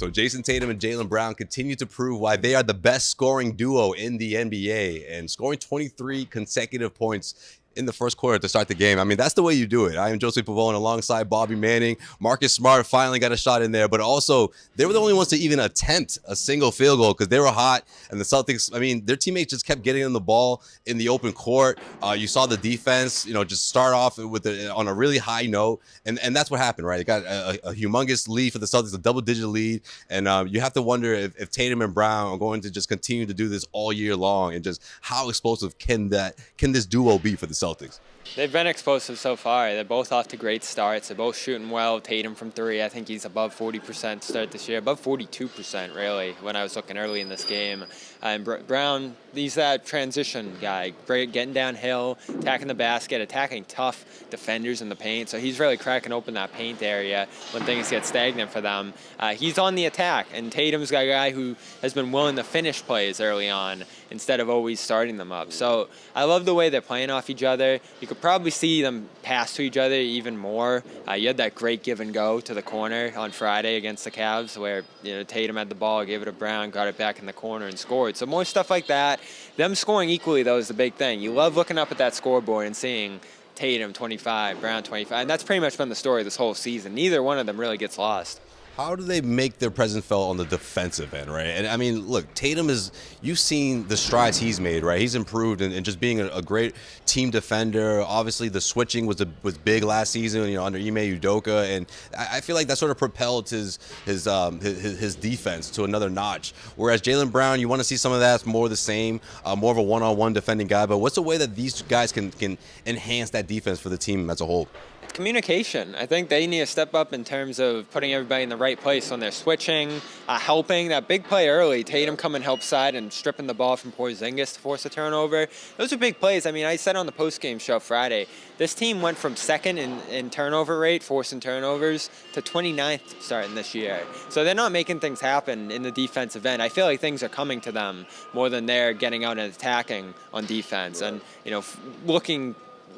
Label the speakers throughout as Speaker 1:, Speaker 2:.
Speaker 1: So Jayson Tatum and Jaylen Brown continue to prove why they are the best scoring duo in the NBA and scoring 23 consecutive points in the first quarter to start the game. I mean, that's the way you do it. I am Josue Pavon alongside Bobby Manning. Marcus Smart finally got a shot in there, but also they were the only ones to even attempt a single field goal because they were hot. And the Celtics, I mean, their teammates just kept getting them the ball in the open court. You saw the defense, just start off on a really high note. And that's what happened, right? They got a humongous lead for the Celtics, a double-digit lead. And you have to wonder if Tatum and Brown are going to just continue to do this all year long, and just how explosive can this duo be for the Celtics?
Speaker 2: They've been explosive so far. They're both off to great starts. They're both shooting well. Tatum from three, I think he's above 40% to start this year, above 42% really when I was looking early in this game. And Brown, he's that transition guy, getting downhill, attacking the basket, attacking tough defenders in the paint. So he's really cracking open that paint area when things get stagnant for them. He's on the attack, and Tatum's got a guy who has been willing to finish plays early on instead of always starting them up. So I love the way they're playing off each other. You could probably see them pass to each other even more. You had that great give and go to the corner on Friday against the Cavs where Tatum had the ball, gave it to Brown, got it back in the corner and scored. So more stuff like that. Them scoring equally, though, is the big thing. You love looking up at that scoreboard and seeing Tatum 25, Brown 25, and that's pretty much been the story this whole season. Neither one of them really gets lost.
Speaker 1: How do they make their presence felt on the defensive end, right? And I mean, look, Tatum you've seen the strides he's made, right? He's improved and just being a great team defender. Obviously, the switching was big last season, under Ime Udoka, and I feel like that sort of propelled his defense to another notch. Whereas Jaylen Brown, you want to see some of that more the same, more of a one-on-one defending guy. But what's the way that these guys can enhance that defense for the team as a whole?
Speaker 2: Communication. I think they need to step up in terms of putting everybody in the right place when they're switching, helping. That big play early, Tatum coming help side and stripping the ball from Porzingis to force a turnover. Those are big plays. I mean, I said on the postgame show Friday, this team went from second in turnover rate, forcing turnovers, to 29th starting this year. So they're not making things happen in the defensive end. I feel like things are coming to them more than they're getting out and attacking on defense and,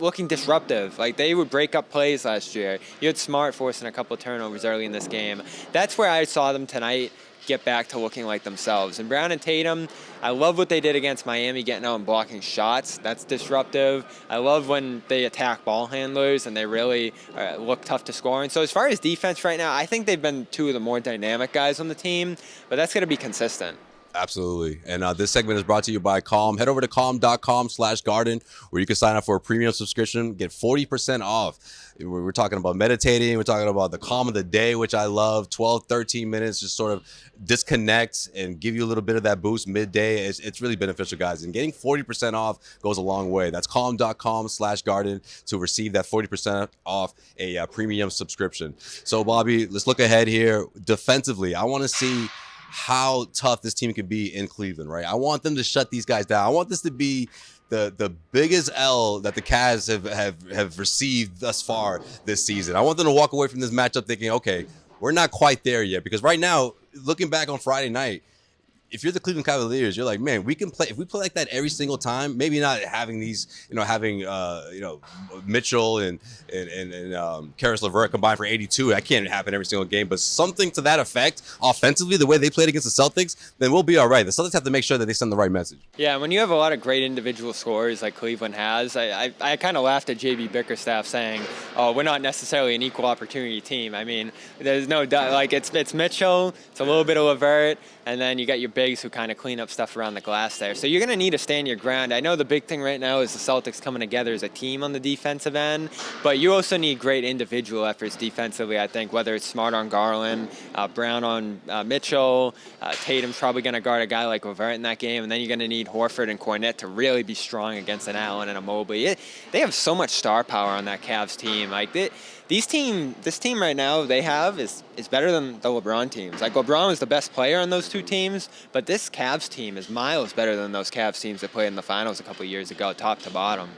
Speaker 2: looking disruptive. Like, they would break up plays last year. You had Smart forcing a couple of turnovers early in this game. That's where I saw them tonight get back to looking like themselves. And Brown and Tatum, I love what they did against Miami, getting out and blocking shots. That's disruptive. I love when they attack ball handlers and they really look tough to score. And so as far as defense right now, I think they've been two of the more dynamic guys on the team, but that's going to be consistent.
Speaker 1: Absolutely. And this segment is brought to you by Calm. Head over to calm.com/garden where you can sign up for a premium subscription, get 40% off. We're talking about meditating. We're talking about the calm of the day, which I love. 12, 13 minutes, just sort of disconnect and give you a little bit of that boost midday. It's really beneficial, guys. And getting 40% off goes a long way. That's calm.com/garden to receive that 40% off a premium subscription. So, Bobby, let's look ahead here. Defensively, I want to see how tough this team can be in Cleveland, right? I want them to shut these guys down. I want this to be the biggest L that the Cavs have received thus far this season. I want them to walk away from this matchup thinking, okay, we're not quite there yet. Because right now, looking back on Friday night, if you're the Cleveland Cavaliers, you're like, man, we can play. If we play like that every single time, maybe not having these, having Mitchell and Karis LeVert combined for 82. That can't happen every single game. But something to that effect, offensively, the way they played against the Celtics, then we'll be all right. The Celtics have to make sure that they send the right message.
Speaker 2: Yeah, when you have a lot of great individual scorers like Cleveland has, I kind of laughed at JB Bickerstaff saying, "Oh, we're not necessarily an equal opportunity team." I mean, there's no doubt. Like it's Mitchell, it's a little bit of LeVert, and then you got your bigs who kind of clean up stuff around the glass there. So you're going to need to stand your ground. I know the big thing right now is the Celtics coming together as a team on the defensive end, but you also need great individual efforts defensively, I think, whether it's Smart on Garland, Brown on Mitchell, Tatum's probably going to guard a guy like LeVert in that game, and then you're going to need Horford and Cornette to really be strong against an Allen and a Mobley. They have so much star power on that Cavs team. Like, this team right now they have is better than the LeBron teams. Like, LeBron was the best player on those two teams, but this Cavs team is miles better than those Cavs teams that played in the finals a couple of years ago, top to bottom.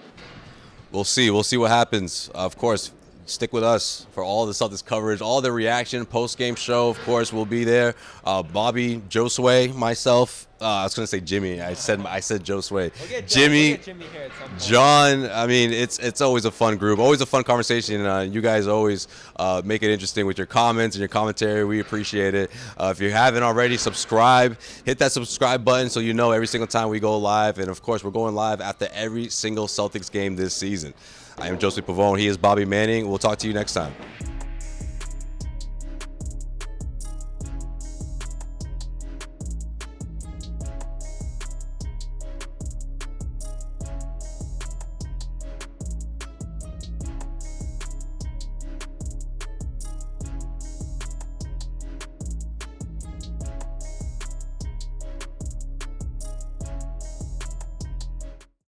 Speaker 1: We'll see. We'll see what happens. Of course, stick with us for all the Celtics coverage, all the reaction, post-game show. Of course, we'll be there. Bobby, Josue, myself, I was gonna say Jimmy. I said Josue.
Speaker 2: We'll get
Speaker 1: Jimmy,
Speaker 2: we'll get Jimmy here at some point.
Speaker 1: John. I mean, it's always a fun group, always a fun conversation. You guys always make it interesting with your comments and your commentary. We appreciate it. If you haven't already, subscribe. Hit that subscribe button so you know every single time we go live. And of course, we're going live after every single Celtics game this season. I am Josue Pavon. He is Bobby Manning. We'll talk to you next time.